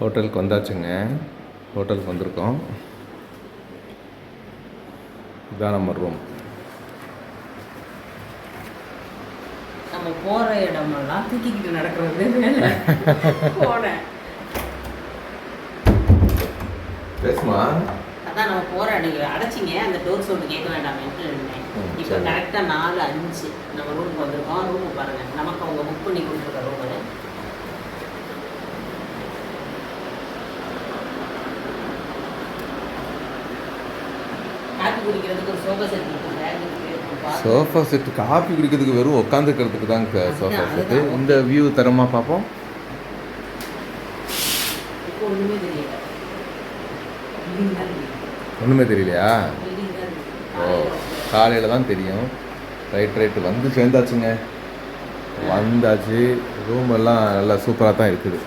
ஹோட்டலுக்கு வந்தாச்சுங்க. ஹோட்டலுக்கு வந்திருக்கோம். இதான் நம்ம ரூம். நம்ம போகிற இடமெல்லாம் தூக்கிக்கிட்டு நடக்கிறது போனேன். பேசுமா? அதான் நம்ம போகிற இடம் அடைச்சிங்க, அந்த டோர் சவுண்டு கேட்க வேண்டாமேன்ட்டு இருந்தேன். இப்போ கரெக்டாக 4:05 நம்ம ரூமுக்கு வந்திருக்கோம். ரூமு பாருங்கள், நமக்கு அவங்க புக் பண்ணி கொடுத்துருக்க ரூமு. காப்பி குடிக்கிறதுக்கு ஒரு சோஃபா செட் இருக்குது. சோஃபா செட்டு காஃபி குடிக்கிறதுக்கு வெறும் உட்காந்துக்கிறதுக்கு தாங்க சோஃபா செட்டு. இந்த வியூ தரமா பார்ப்போம். இப்போ ஒன்றுமே தெரியல. ஒன்றுமே தெரியலையா? ஓ, காலையில் தான் தெரியும். ரைட்டு வந்து சேர்ந்தாச்சுங்க. வந்தாச்சு. ரூம் எல்லாம் நல்லா சூப்பராக தான் இருக்குது.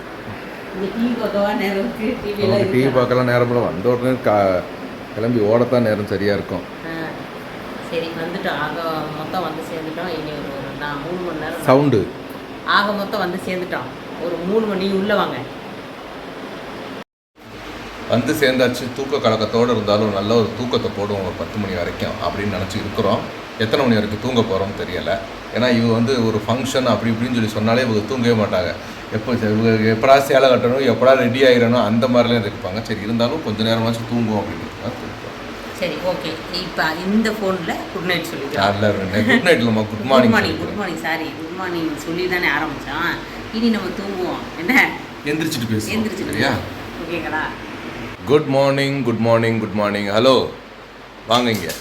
டிவி பார்க்கலாம் நேரம் போல. வந்த உடனே கிளம்பி ஓடத்தான் நேரம் சரியாக இருக்கும். சரி, வந்துட்டோம். ஆக மொத்தம் வந்து சேர்ந்துட்டோம். இனி ஒரு 3 மணி நேரம் சவுண்டு. ஆக மொத்தம் வந்து சேர்ந்துட்டோம். ஒரு 3 மணி உள்ளே வாங்க. வந்து சேர்ந்தாச்சு. தூக்க கலக்கத்தோடு இருந்தாலும் நல்ல ஒரு தூக்கத்தை போடுவோம் ஒரு 10 மணி வரைக்கும் அப்படின்னு நினச்சி இருக்கிறோம். எத்தனை மணி வரைக்கும் தூங்க போகிறோம்னு தெரியலை. ஏன்னா இவங்க வந்து ஒரு ஃபங்க்ஷன் அப்படி இப்படின்னு சொல்லி சொன்னாலே இவங்க தூங்கவே மாட்டாங்க. எப்படா சேலை கட்டணும், எப்படா ரெடி ஆகிடணும், அந்த மாதிரிலாம் இருப்பாங்க. சரி, இருந்தாலும் கொஞ்சம் நேரமாச்சும் தூங்குவோம் அப்படின்னு. சரி, ஓகே. இப்போ இந்த ஃபோனில் குட் நைட் சொல்லிக்கலாம். குட் நைட் இல்லைம்மா, good morning. Good morning, sorry, good morning சொல்லி தானே ஆரம்பித்தான். இனி நம்ம தூங்குவோம். என்ன, எந்திரிச்சிட்டு பேசுவோம். எந்திரிச்சிட்டு ஓகேங்களா? Good morning, good morning, good morning. Hello, வாங்க இங்கே.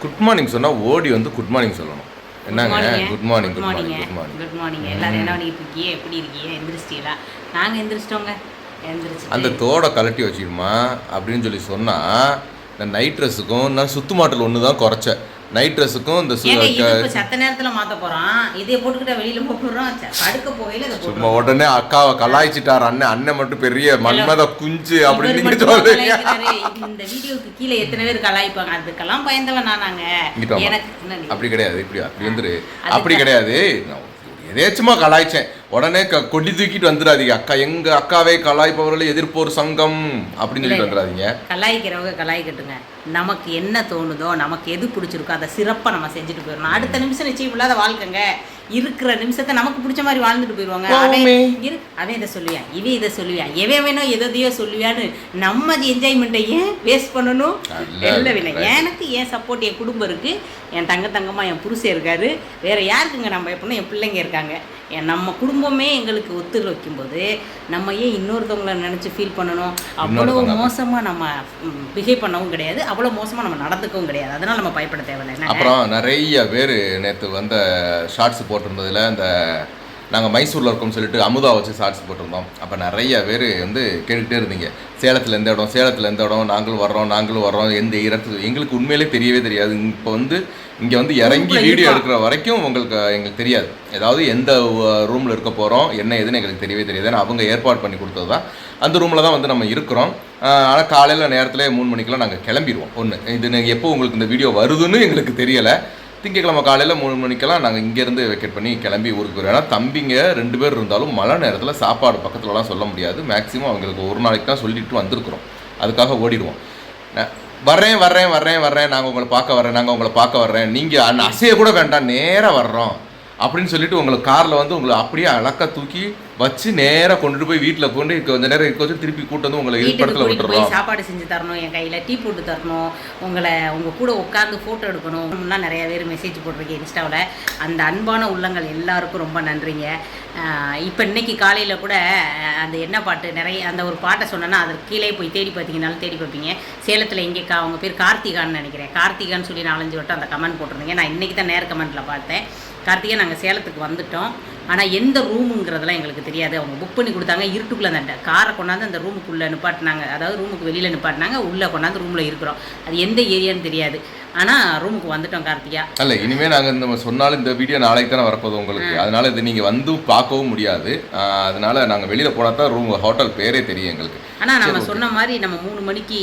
குட் மார்னிங் சொன்னால் ஓடி வந்து குட் மார்னிங் சொல்லணும். என்னங்க? Good morning, good morning, good morning, good morning. எல்லாரும் என்ன பண்ணிட்டு இருக்கீங்க? எப்படி இருக்கீங்க? எந்திரிச்சிட்டீங்களா? நாங்கள் எந்திரிச்சிட்டோங்க. அந்த தோடை கலட்டி வச்சுக்கணுமா அப்படின்னு சொல்லி சொன்னால், இந்த நைட் ட்ரெஸ்ஸுக்கும் நான் சுத்து மாட்டல் ஒன்று தான் குறைச்சேன். நைட் ட்ரெஸ்ஸுக்கும் இந்த சத்த நேரத்தில் மாற்ற போகிறோம். இதே போட்டுக்கிட்ட வெளியில் போட்டுறோம். படுக்க போகையில் சும்மா உடனே அக்காவை கலாய்ச்சிட்டார். அண்ணன் மட்டும் பெரிய மன்மத குஞ்சு அப்படின்னு சொல்லுங்க. இந்த வீடியோக்கு கீழே எத்தனை பேர் கலாய்ப்பாங்க. அதுக்கெல்லாம் பயந்தவன் நானாங்க. எனக்கு அப்படி கிடையாது. அப்படி வந்துரு. அப்படி கிடையாது. எதேச்சுமா கலாய்ச்சேன். உடனே கொடி தூக்கிட்டு வந்துடாதீங்க. எங்க அக்காவை கலாய்ப்பவர்களை எதிர்ப்போர் சங்கம் அப்படின்னு சொல்லிட்டு வந்துடாதீங்க. கலாய்க்கிறவங்க கலாய்க்கட்டுங்க. நமக்கு என்ன தோணுதோ, நமக்கு எது பிடிச்சிருக்கோ அதை சிறப்பாக நம்ம செஞ்சுட்டு போயிடணும். அடுத்த நிமிஷம் நிச்சயம் இல்லாத வாழ்க்கைங்க. இருக்கிற நிமிஷத்தை நமக்கு பிடிச்ச மாதிரி வாழ்ந்துட்டு போயிடுவாங்க. அவன் இதை சொல்லுவேன், இதை சொல்லுவேன், எவன் வேணும் எதையோ சொல்லுவியான்னு நம்ம என்ஜாய்மெண்ட்டை ஏன் வேஸ்ட் பண்ணணும்? இல்லவில்லை. எனக்கு என் சப்போர்ட், என் குடும்பம் இருக்குது, என் தங்கமாக என் புருஷன் இருக்காரு. வேறு யாருக்குங்க நம்ம எப்படின்னா என் பிள்ளைங்க இருக்காங்க. நம்ம குடும்பமே எங்களுக்கு ஒத்துழைப்பு வைக்கும்போது நம்ம ஏன் இன்னொருத்தவங்களை நினச்சி ஃபீல் பண்ணணும்? அவ்வளோ மோசமாக நம்ம பிஹேவ் பண்ணவும் கிடையாது, அவ்வளோ மோசமாக நம்ம நடந்துக்கவும் கிடையாது. அதனால் நம்ம பயப்பட தேவையில்லை. அப்புறம் நிறைய பேர் நேற்று வந்த ஷார்ட்ஸ் போட்டிருந்ததில் இந்த நாங்கள் மைசூரில் இருக்கோம்னு சொல்லிட்டு அமுதா வச்சு ஷார்ட்ஸ் போட்டிருந்தோம். அப்போ நிறைய பேர் வந்து கேட்டுக்கிட்டே இருந்தீங்க, சேலத்தில் எந்த இடம், சேலத்தில் எந்த இடம், நாங்களும் வர்றோம், எந்த இடத்துல எங்களுக்கு உண்மையிலே தெரியவே தெரியாது. இப்போ வந்து இங்கே வந்து இறங்கி வீடியோ எடுக்கிற வரைக்கும் எங்களுக்கு தெரியாது. ஏதாவது எந்த ரூமில் இருக்க போகிறோம், என்ன எதுன்னு எங்களுக்கு தெரியவே தெரியாது. ஏன்னா அவங்க ஏற்பாடு பண்ணி கொடுத்தது தான். அந்த ரூமில் தான் வந்து நம்ம இருக்கிறோம். ஆனால் காலையில் நேரத்தில் 3 மணிக்கெலாம் நாங்கள் கிளம்பிடுவோம். இது எப்போ உங்களுக்கு இந்த வீடியோ வருதுன்னு எங்களுக்கு தெரியலை. திங்கக்கிழமை காலையில் 3 மணிக்கெல்லாம் நாங்கள் இங்கேருந்து வெக்கேட் பண்ணி கிளம்பி ஊருக்கு போயிடும். ஏன்னா தம்பிங்க 2 பேர் இருந்தாலும் மழை நேரத்தில் சாப்பாடு பக்கத்துலலாம் சொல்ல முடியாது. மேக்ஸிமம் அவங்களுக்கு ஒரு நாளைக்கு தான் சொல்லிட்டு வந்திருக்கிறோம். அதுக்காக ஓடிடுவோம். வர்றேன், நாங்கள் உங்களை பார்க்க வர்றேன், நீங்கள் அசைய கூட வேண்டாம், நேராக வர்றோம் அப்படின்னு சொல்லிட்டு உங்களை காரில் வந்து உங்களை அப்படியே அழகாக தூக்கி வச்சு நேராக கொண்டுட்டு போய் வீட்டில் கொண்டு கொஞ்சம் நேரம் இருக்க வச்சு திருப்பி கூட்டு வந்து உங்களை படத்தில் விட்டுறோம். சாப்பாடு செஞ்சு தரணும், என் கையில் டீ போட்டு தரணும், உங்கள் கூட உட்காந்து ஃபோட்டோ எடுக்கணும். இன்னும் நிறைய பேர் மெசேஜ் போட்டிருக்கேன் இன்ஸ்டாவில். அந்த அன்பான உள்ளங்கள் எல்லாருக்கும் ரொம்ப நன்றிங்க. இப்போ இன்னைக்கு காலையில் கூட அந்த என்ன பாட்டு நிறைய அந்த ஒரு பாட்டை சொன்னேன்னா அதற்கு கீழே போய் தேடி பார்த்தீங்கன்னாலும் தேடி பார்ப்பீங்க. சேலத்தில் எங்கே அவங்க பேர் கார்த்திகான்னு நினைக்கிறேன். கார்த்திகான்னு சொல்லி 4-5 வட்டம் அந்த கமெண்ட் போட்டிருந்தீங்க. நான் இன்றைக்கி தான் நேர் கமெண்ட்டில் பார்த்தேன். கார்த்திகா, நாங்கள் சேலத்துக்கு வந்துவிட்டோம். ஆனால் எந்த ரூமுங்கிறதெல்லாம் எங்களுக்கு தெரியாது. அவங்க புக் பண்ணி கொடுத்தாங்க. இருட்டுக்குள்ளே அந்த காரை கொண்டாந்து அந்த ரூமுக்குள்ளே நிப்பாட்டினாங்க. அதாவது ரூமுக்கு வெளியில் நிப்பாட்டினாங்க. உள்ளே கொண்டாந்து ரூமில் இருக்கிறோம். அது எந்த ஏரியான்னு தெரியாது. ஆனால் ரூமுக்கு வந்துட்டோம் கார்த்திகா. அல்ல, இனிமேல் நாங்கள் இந்த சொன்னாலும் இந்த வீடியோ நாளைக்கு தானே வரப்போகுது உங்களுக்கு. அதனால் இது நீங்கள் வந்து பார்க்கவும் முடியாது. அதனால் நாங்கள் வெளியில் போனால் தான் ரூம் ஹோட்டல் பேரே தெரியும் எங்களுக்கு. ஆனால் நம்ம சொன்ன மாதிரி நம்ம 3 மணிக்கு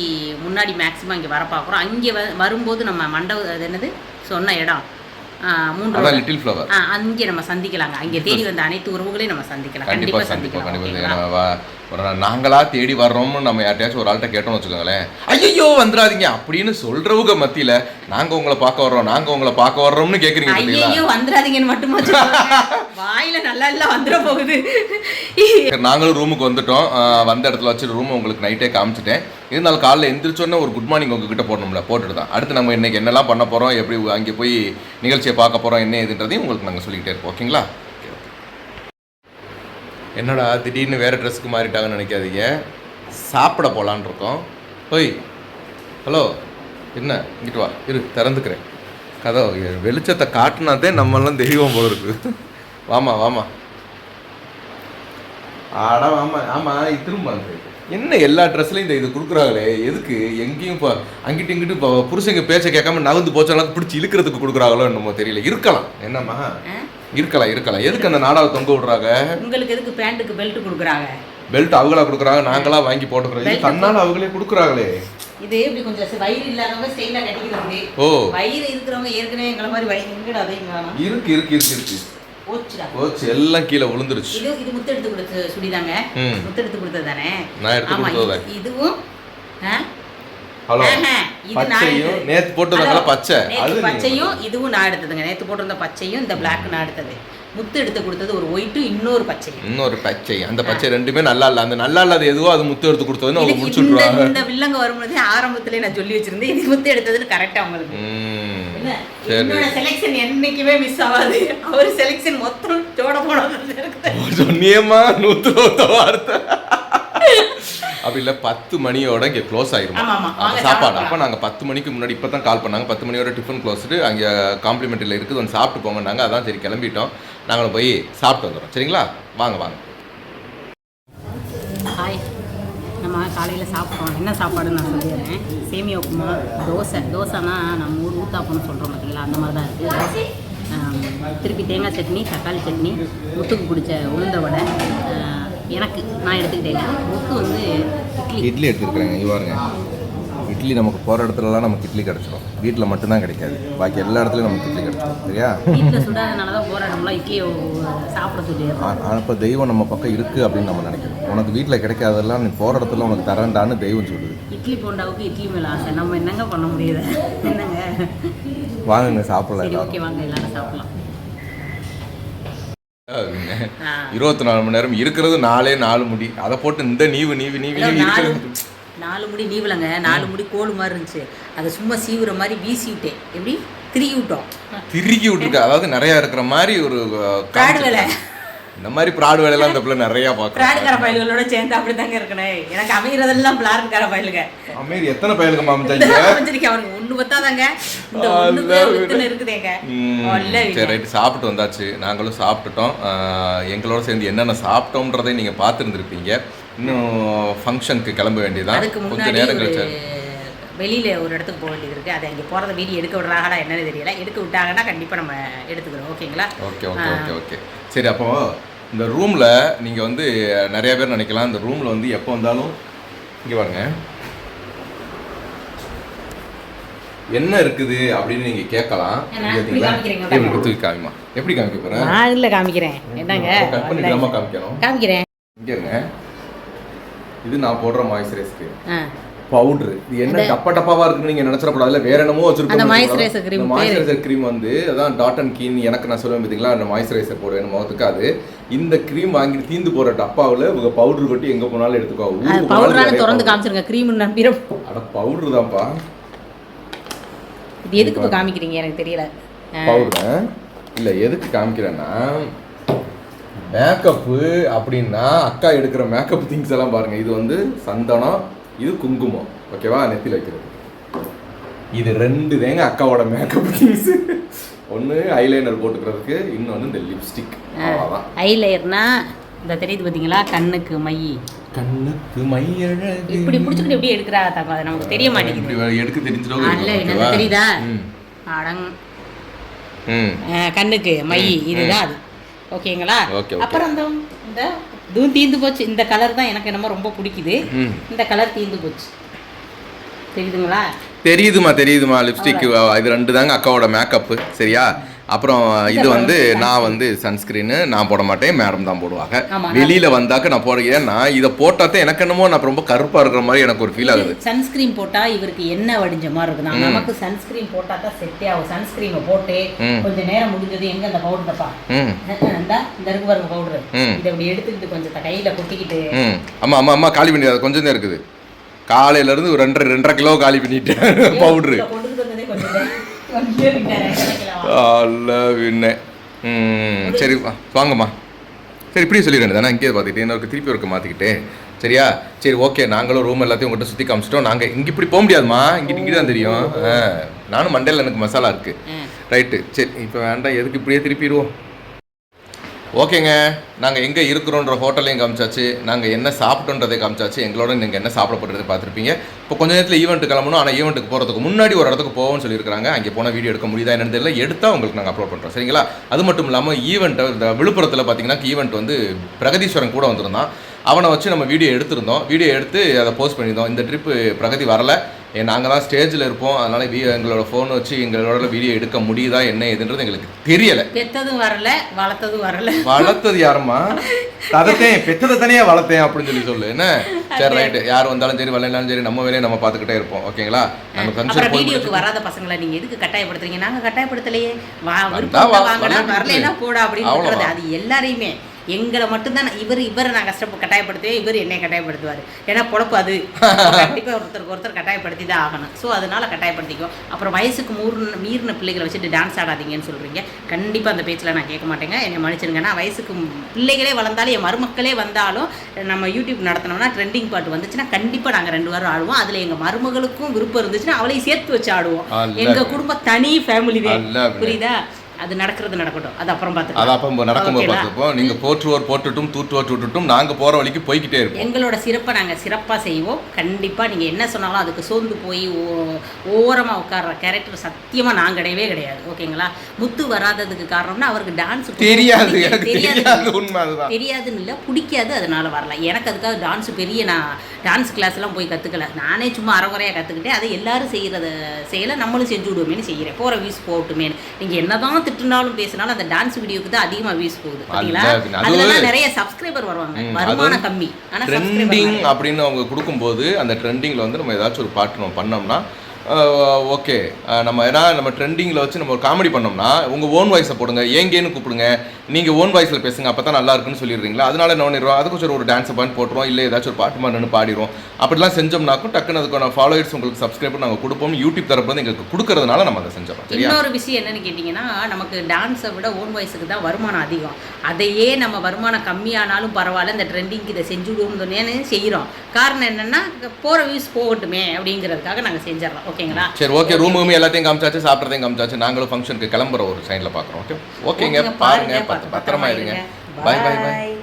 முன்னாடி மேக்ஸிமம் இங்கே வர பார்க்குறோம். அங்கே வரும்போது நம்ம மண்டபம் அது என்னது சொன்ன இடம் அதான் லிட்டில் ஃப்ளவர். அங்கே நம்ம சந்திக்கலாங்க. அங்கே தேடி வந்த அனைத்து உறவுகளையும் நம்ம சந்திக்கலாம். கண்டிப்பாக சந்திப்போம். நாங்களா தேடி வர்றோம்னு நம்ம யார்ட்டையாச்சும் ஒரு ஆள்கிட்ட கேட்டோம்னு வச்சுக்கோங்களேன், ஐயோ வந்துடாதீங்க அப்படின்னு சொல்றவங்க மத்தியில நாங்க உங்களை பார்க்க வர்றோம், நாங்க உங்களை பார்க்க வர்றோம்னு கேக்குறீங்க. ஐயோ வந்துடாதீங்கன்னு மட்டுமா வாயில நல்லா இல்ல வந்துட போகுது. நாங்களும் ரூமுக்கு வந்துட்டோம். வந்த இடத்துல வச்சுட்டு ரூம் உங்களுக்கு நைட்டே காமிச்சிட்டேன். இருந்தாலும் காலைல எந்திரிச்சோன்னே ஒரு குட் மார்னிங் உங்ககிட்ட போடணும்ல, போட்டுட்டு தான் அடுத்து நம்ம இன்னைக்கு என்னெல்லாம் பண்ண போறோம், எப்படி அங்கே போய் நிகழ்ச்சியை பார்க்க போறோம், என்ன இதுன்றதையும் உங்களுக்கு நாங்கள் சொல்லிக்கிட்டே இருப்போம். ஓகேங்களா? என்னடா திடீர்னு வேறு ட்ரெஸ்க்கு மாறிட்டாங்கன்னு நினைக்காதீங்க, சாப்பிட போகலான் இருக்கோம். போய் ஹலோ என்ன இங்கிட்டு வா, இரு திறந்துக்கிறேன் கதவை. வெளிச்சத்தை காட்டினாதே நம்மளாம் தெய்வம் போல இருக்கு. வாமா வாமா, ஆடா வாமா. ஆமாம் இது திரும்ப என்ன எல்லா ட்ரெஸ்லையும் இந்த இது கொடுக்குறாங்களே, எதுக்கு எங்கேயும் இப்போ அங்கிட்டு இங்கிட்டு இப்போ புருஷங்க பேச்சை கேட்காம நகர்ந்து போச்சாலும் பிடிச்சி இழுக்கிறதுக்கு கொடுக்குறாங்களோ என்னமோ தெரியல. இருக்கலாம் என்னம்மா, இருக்கலாம். எதுக்கு அந்த நாடாவை தொங்க விடுறாங்க? உங்களுக்கு எதுக்கு பேண்ட்டுக்கு பெல்ட் கொடுக்குறாங்க? பெல்ட் அவங்களா கொடுக்குறாங்க, நாங்களா வாங்கி போட்டுக்கிறோம். இது தன்னால அவங்களே கொடுக்குறாங்களே. இது எப்படி கொஞ்சம் வயிறு இல்லாதவங்க ஸ்டைலா கட்டிக்கிறது. ஓ வயிறு இருக்கிறவங்க ஏற்கனவே எங்களை மாதிரி வயிறு எங்கடா அதே இருக்கு போச்சு எல்லாம் கீழே விழுந்துருச்சு. இது முத்து எடுத்து கொடுத்த சுடிதாங்க, முத்து எடுத்து கொடுத்தது தானே? நான் எடுத்து கொடுத்தது. இதுவும் பச்சையும் நேத்து போட்டதுனால பச்சை, அது பச்சையும் இதுவும் நான் எடுத்ததுங்க. நேத்து போட்டிருந்த பச்சையும் இந்த பிளாக் நான் எடுத்தது. முத்து எடுத்து கொடுத்தது ஒரு ஒயிட்டு, இன்னொரு பச்சை. அந்த பச்சை ரெண்டுமே நல்லா இல்ல. அந்த நல்லா இல்லாத எதுவோ அது முத்து எடுத்து கொடுத்ததுன்னு அவங்க முடிச்சுடுறாங்க. இந்த வில்லங்க வரும்போதே ஆரம்பத்திலே நான் சொல்லி வச்சிருந்தேன், இது முத்து எடுத்ததுன்னு கரெக்டா அவங்களுக்கு. என்னோட செலக்ஷன் என்னைக்குமே மிஸ் ஆகாது. அவர் செலக்ஷன் மொத்தம் சோட போனது சொன்னியம்மா 100 வார்த்தை. அப்படி இல்லை 10 மணியோட இங்கே க்ளோஸ் ஆயிரும் சாப்பாடு. அப்போ நாங்கள் 10 மணிக்கு முன்னாடி இப்போ தான் கால் பண்ணாங்க. 10 மணியோட டிஃபன் க்ளோஸ்ட்டு அங்கே காம்ப்ளிமெண்ட்டில் இருக்குது, வந்து சாப்பிட்டு போங்கன்னாங்க. அதான் சரி கிளம்பிட்டோம். நாங்களும் போய் சாப்பிட்டு வந்துடுறோம். சரிங்களா? வாங்க. ஹாய், நம்ம காலையில் சாப்பிட்றோம். என்ன சாப்பாடுன்னு நான் சொல்லிடுறேன். சேமியா உப்புமா, தோசைனா நம்ம ஊர் ஊத்தாப்பம்னு சொல்கிறோம் பார்த்தீங்களா, அந்த மாதிரி தான் இருக்குது. திருப்பி தேங்காய் சட்னி, தக்காளி சட்னி, முத்துக்கு பிடிச்ச உளுந்த வடை. எனக்கு நான் எடுத்துக்கிட்டேங்க. முத்து வந்து இட்லி எடுத்துருக்குறேங்க. பாருங்க, இட்லி நமக்கு போகிற இடத்துலலாம் நமக்கு இட்லி கிடச்சிடும். வீட்டில் மட்டும்தான் கிடைக்காது, பாக்கி எல்லா இடத்துலையும் நமக்கு இட்லி கிடச்சிடும். சரியா? வீட்டில் சுடாதனால தான் போகிற இடம்லாம் இட்லியை சாப்பிட சொல்லிடுறோம். அப்போ தெய்வம் நம்ம பக்கம் இருக்குது அப்படின்னு நம்ம நினைக்கிறோம். உனக்கு வீட்டில் கிடைக்காதெல்லாம் நீ போகிற இடத்துல உனக்கு தரேன்டான்னு தெய்வம் சொல்லுது. இட்லி போண்டாவுக்கு இட்லி மேலே ஆசை, நம்ம என்னங்க பண்ண முடியுது? என்னங்க வாங்குங்க சாப்பிடலாம். ஓகே வாங்க எல்லாரும் சாப்பிடலாம். 24 மணி நேரம் இருக்கிறது 4 முடி. அதை போட்டு இந்த நீவு 4 முடி நீவலங்க. 4 முடி கோடு மாதிரி இருந்துச்சு, அதை சும்மா சீவுற மாதிரி வீசி விட்டேன். எப்படி திருக்கி விட்டுருக்க, அதாவது நிறைய இருக்கிற மாதிரி ஒரு வேலை. இந்த மாதிரி ப்ராட் வேலையெல்லாம் இந்த பிள்ளை நிறையா பார்க்குறேன். ப்ராட்கார பயல்களோட சேர்ந்து அப்படி தாங்க இருக்கணும். எனக்கு அமைகிறதெல்லாம் பிளாட்கார பயலுங்க. அமைதி எத்தனை பயலுங்க அமைஞ்சாங்க? அவனுக்கு ஒன்று பத்தாதாங்க, இந்த ஒன்று இருக்குதுங்க. சரி ரைட்டு, சாப்பிட்டு வந்தாச்சு. நாங்களும் சாப்பிட்டுட்டோம். எங்களோட சேர்ந்து என்னென்ன சாப்பிட்டோம்ன்றதை நீங்கள் பார்த்துருந்துருப்பீங்க. இன்னும் ஃபங்க்ஷனுக்கு கிளம்ப வேண்டியதான். கொஞ்சம் நேரம் கழிச்சு வெளியில் ஒரு இடத்துக்கு போக வேண்டியது இருக்குது. அதை இங்கே போகிறத வீடியோ எடுக்க விட்றாங்களா என்னன்னு தெரியல. எடுக்க விட்டாங்கன்னா கண்டிப்பாக நம்ம எடுத்துக்கிறோம். ஓகேங்களா? ஓகே. சரி, அப்போது இந்த ரூமில் நீங்கள் வந்து நிறைய பேர் நினைக்கலாம், இந்த ரூமில் வந்து எப்போ வந்தாலும் இங்கே பாருங்க என்ன இருக்குது அப்படின்னு நீங்கள் கேட்கலாம். தூக்கி காமிமா. எப்படி காமிக்க போகிறேன்? நான் இல்லை காமிக்கிறேன். என்னங்க கட் பண்ணிக்காம காமிக்கிறேன். இங்கே இருங்க, இது நான் போடுற மாய்ஸ்சரைஸ்க்கு பவுடர். இது என்ன டப்பாவா இருக்குன்னு நீங்க நினைச்சிடக்கூடாது. இல்ல வேற என்னமோ வச்சிருக்கோம். அந்த மாய்ஸ்சரைசர் கிரீம் வந்து அதான் டாட் அண்ட் கீன். எனக்கு நான் சொல்லுவேன் பார்த்தீங்களா, அந்த மாய்ஸ்சரைசர் போடுவேன் முகத்துக்கு. அது இந்த கிரீம் வாங்கி தீந்து போற டப்பாவில் உங்க பவுடர் கொட்டி எங்க போனாலும் எடுத்துக்கோ. பவுடரான திறந்து காமிச்சிருங்க. கிரீம் நம்பிரும். அட பவுடர் தான்ப்பா. இது எதுக்கு இப்ப காமிக்கிறீங்க எனக்கு தெரியல. பவுடர் இல்ல எதுக்கு காமிக்கிறேன்னா, மேக்கப்பு அப்படின்னா அக்கா எடுக்கிற மேக்கப் திங்ஸ் எல்லாம் பாருங்க. இது வந்து சந்தனம், இது குங்குமம். ஓகேவா? நெத்தியில் வைக்கிறது. இது 2 தேங்க அக்காவோட மேக்கப் திங்ஸ். ஒன்று ஐலைனர் போட்டுக்கிறதுக்கு, இன்னொன்று இந்த லிப்ஸ்டிக். அவ்வளோதான். ஐலைனர்னா இந்த தெரியுது பார்த்தீங்களா, கண்ணுக்கு மை இப்படி பிடிச்சிக்கிட்டு எப்படி எடுக்கிறா தாக்கா, அது நமக்கு தெரிய மாட்டேங்குது. இப்படி எடுக்க தெரிஞ்சிடும். இல்லை என்ன தெரியுதா, அடங் கண்ணுக்கு மை இதுதான் அது. ஓகேங்களா? அப்புறம் இந்த இதுவும் தீந்து போச்சு. இந்த கலர் தான் எனக்கு என்னமோ ரொம்ப பிடிக்குது. இந்த கலர் தீந்து போச்சு. தெரியுதுங்களா? தெரியுதுமா லிப்ஸ்டிக். இது 2 தாங்க அக்காவோட மேக்கப்பு. சரியா? அப்புறம் இது வந்து நான் வந்து சன்ஸ்கிரீனு நான் போட மாட்டேன், மேடம் தான் போடுவாங்க. ஆமா, வெளியில வந்தாக்க நான் போட, ஏன்னா இதை போட்டாதான் எனக்கு என்னமோ நான் ரொம்ப கருப்பா இருக்கிற மாதிரி எனக்கு ஒரு ஃபீல் ஆகுது. சன்ஸ்கிரீன் போட்டா இவருக்கு என்ன வடிஞ்ச மாதிரி இருக்குதான். நமக்கு சன்ஸ்கிரீன் போட்டா தான் செட்டே ஆகும். சன்ஸ்கிரீனை போட்டு கொஞ்சம் நேரம் முடிஞ்சது எங்க அந்த பவுடர்ப்பா இந்த இருக்கு பாருங்க பவுடர், இதை இப்படி எடுத்துக்கிட்டு கொஞ்சம் கையில கொட்டிக்கிட்டு. ஆமா ஆமா ஆமா, காலி பண்ணி அது கொஞ்சம் தான் இருக்குது. காலையில இருந்து ஒரு 2.5 கிலோ காலி பண்ணிட்டேன் பவுடரு. சரி வாங்கம்மா. சரி இப்படியே சொல்லிடுறேன் தானே, இங்கே பார்த்துக்கிட்டு இன்னொரு திருப்பி ஒருக்க மாற்றிக்கிட்டு. சரியா? சரி ஓகே, நாங்களும் ரூம் எல்லாத்தையும் உங்கள்கிட்ட சுற்றி காமிச்சிட்டோம். நாங்கள் இங்கே இப்படி போக முடியாதுமா, இங்கே தான் தெரியும். நானும் மண்டையில் எனக்கு மசாலா இருக்குது. ரைட்டு, சரி இப்போ வேண்டாம், எதுக்கு இப்படியே திருப்பிடுவோம். ஓகேங்க, நாங்கள் எங்கே இருக்கிறோன்ற ஹோட்டலையும் காமிச்சாச்சு, நாங்கள் என்ன சாப்பிட்டோன்றதை காமிச்சாச்சு, எங்களோட நீங்கள் என்ன சாப்பிட போகிறதை பார்த்துருப்பீங்க. இப்போ கொஞ்சம் நேரத்தில் ஈவெண்ட்டு கிளம்பணும். ஆனால் ஈவெண்ட்டுக்கு போகிறதுக்கு முன்னாடி ஒரு இடத்துக்கு போவோம்னு சொல்லியிருக்காங்க. அங்கே போனால் வீடியோ எடுக்க முடியுதா என்னன்னு தெரியல, எடுத்தால் உங்களுக்கு நாங்கள் அப்லோட் பண்ணுறோம். சரிங்களா? அது மட்டும் இல்லாமல் ஈவெண்ட்டை இந்த விழுப்புரத்தில் பார்த்தீங்கன்னா ஈவெண்ட் வந்து பிரகதீஸ்வரன் கூட வந்திருந்தான். அவனை வச்சு நம்ம வீடியோ எடுத்திருந்தோம். வீடியோ எடுத்து அதை போஸ்ட் பண்ணியிருந்தோம். இந்த ட்ரிப்பு பிரகதி வரலை, நாங்கள் தான் ஸ்டேஜில் இருப்போம். அதனால் எங்களோட ஃபோன் வச்சு எங்களோட வீடியோ எடுக்க முடியுதா என்ன எதுன்றது எங்களுக்கு தெரியலை. பெற்றதும் வரல, வளர்த்ததும் வரல. வளர்த்தது யாருமா? ததத்தேன் பெற்றதை தனியாக வளர்த்தேன் அப்படின்னு சொல்லு என்ன. சரி ரைட்டு, யார் வந்தாலும் சரி வரலனாலும் சரி நம்ம வேலையை நம்ம பார்த்துக்கிட்டே இருப்போம். ஓகேங்களா? நாங்கள் ஃபங்க்ஷன் வீடியோக்கு வராத பசங்களை நீங்கள் எதுக்கு கட்டாயப்படுத்துறீங்க? நாங்கள் கட்டாயப்படுத்தலையே. வரலைன்னா போடா அப்படின்னு. அது எல்லாரையுமே எங்களை மட்டும்தான் இவரை நான் கட்டாயப்படுத்துவேன், இவர் என்னை கட்டாயப்படுத்துவார். ஏன்னா பொழப்பு அது கண்டிப்பாக ஒருத்தருக்கு கட்டாயப்படுத்தி தான் ஆகணும். ஸோ அதனால் கட்டாயப்படுத்திக்கும். அப்புறம் வயசுக்கு மீறின பிள்ளைகளை வச்சுட்டு டான்ஸ் ஆடாதீங்கன்னு சொல்கிறீங்க. கண்டிப்பாக அந்த பேச்சில் நான் கேட்க மாட்டேங்க, என்னை மன்னிச்சிருங்கன்னா. வயசுக்கு பிள்ளைகளே வளர்ந்தாலும் என் மருமக்களே வந்தாலும் நம்ம யூடியூப் நடத்தினோம்னா ட்ரெண்டிங் பாட்டு வந்துச்சுன்னா கண்டிப்பாக நாங்கள் 2 வாரம் ஆடுவோம். அதில் எங்கள் மருமகளுக்கும் விருப்பம் இருந்துச்சுன்னா அவளையும் சேர்த்து வச்சு ஆடுவோம். எங்கள் குடும்பம் தனி ஃபேமிலி தான், புரியுதா? அது நடக்கிறது நடக்கட்டும், அது அப்புறம் பார்த்துக்கலாம். அது அப்போ நடக்கும்போது பார்த்துப்போம். நீங்கள் போற்றுவோர் போட்டுட்டும் தூற்றுவோர் தூட்டுட்டும் நாங்கள் போகிற வழிக்கு போய்கிட்டே இருப்போம். எங்களோட சிறப்பை நாங்கள் சிறப்பாக செய்வோம். கண்டிப்பாக நீங்கள் என்ன சொன்னாலும் அதுக்கு சோர்ந்து போய் ஓரமாக உட்கார்ற கேரக்டர் சத்தியமாக நான் கிடையவே கிடையாது. ஓகேங்களா? முத்து வராததுக்கு காரணம்னா அவருக்கு டான்ஸ் தெரியாது, தெரியாதுன்னு இல்லை, பிடிக்காது, அதனால வரல. எனக்கு அதுக்காக டான்ஸ் நான் டான்ஸ் கிளாஸ்லாம் போய் கற்றுக்கல. நானே சும்மா அரைகுறையாக கற்றுக்கிட்டேன். அதை எல்லாரும் செய்கிறத செய்யலை, நம்மளும் செஞ்சு விடுவோமேனு செய்கிறேன். போகிற வியூஸ் போகட்டுமேனு. நீங்கள் என்ன தான் திட்டுனாலும் பேசினாலும் அந்த டான்ஸ் வீடியோக்கு தான் அதிகமாக வியூஸ் போகுது. பார்த்தீங்களா? அதுல நிறைய சப்ஸ்கிரைபர் வருவாங்க, வருமானம் கம்மி. ஆனால் ட்ரெண்டிங் அப்படின்னு அவங்க கொடுக்கும்போது அந்த ட்ரெண்டிங்கில் வந்து நம்ம ஏதாச்சும் ஒரு பாட்டு நம்ம பண்ணோம்னா ஓகே, நம்ம ட்ரெண்டிங்கில் வச்சு நம்ம ஒரு காமெடி பண்ணோம்னா உங்கள் ஓன் வாய்ஸை போடுங்க, ஏங்கேன்னு கூப்பிடுங்க, நீங்கள் ஓன் வாய்ஸில் பேசுங்க, அப்போ தான் நல்லா இருக்குன்னு சொல்லிடுறீங்களா? அதனால என்ன பண்ணிடுவோம், அதுக்கு சரி ஒரு டான்ஸை பண்ணி போட்டுருவோம், இல்லை ஏதாச்சும் ஒரு பாட்டு மாதிரி பாடிடுவோம். அப்படிலாம் செஞ்சோம்னாக்கும் டக்குன்னு அதுக்கான ஃபாலோவர்ஸ் உங்களுக்கு சப்ஸ்கிரைபர் நாங்கள் கொடுப்போம். யூடியூப் தரப்பு வந்து எங்களுக்கு கொடுக்கறதுனால நம்ம அதை செஞ்சோம். இன்னொரு விஷயம் என்னன்னு கேட்டிங்கன்னா, நமக்கு டான்ஸை விட ஓன் வாய்ஸுக்கு தான் வருமானம் அதிகம். அதையே நம்ம வருமானம் கம்மியானாலும் பரவாயில்ல, இந்த ட்ரெண்டிங் இதை செஞ்சுடுவோம்னு செய்கிறோம். காரணம் என்னென்னா போகிற வியூஸ் போகட்டுமே அப்படிங்கிறதுக்காக நாங்கள் செஞ்சிடறோம். ஓகேங்களா? சரி ஓகே, ரூமுமே எல்லாத்தையும் காமிச்சாச்சு, சாப்பிட்றதையும் காமிச்சாச்சு. நாங்களும் ஃபங்க்ஷனுக்கு கிளம்புற ஒரு சைனில் பார்க்குறோம். ஓகேங்க, பாருங்க, பத்திரமா இருங்க. பாய் பாய் பாய்.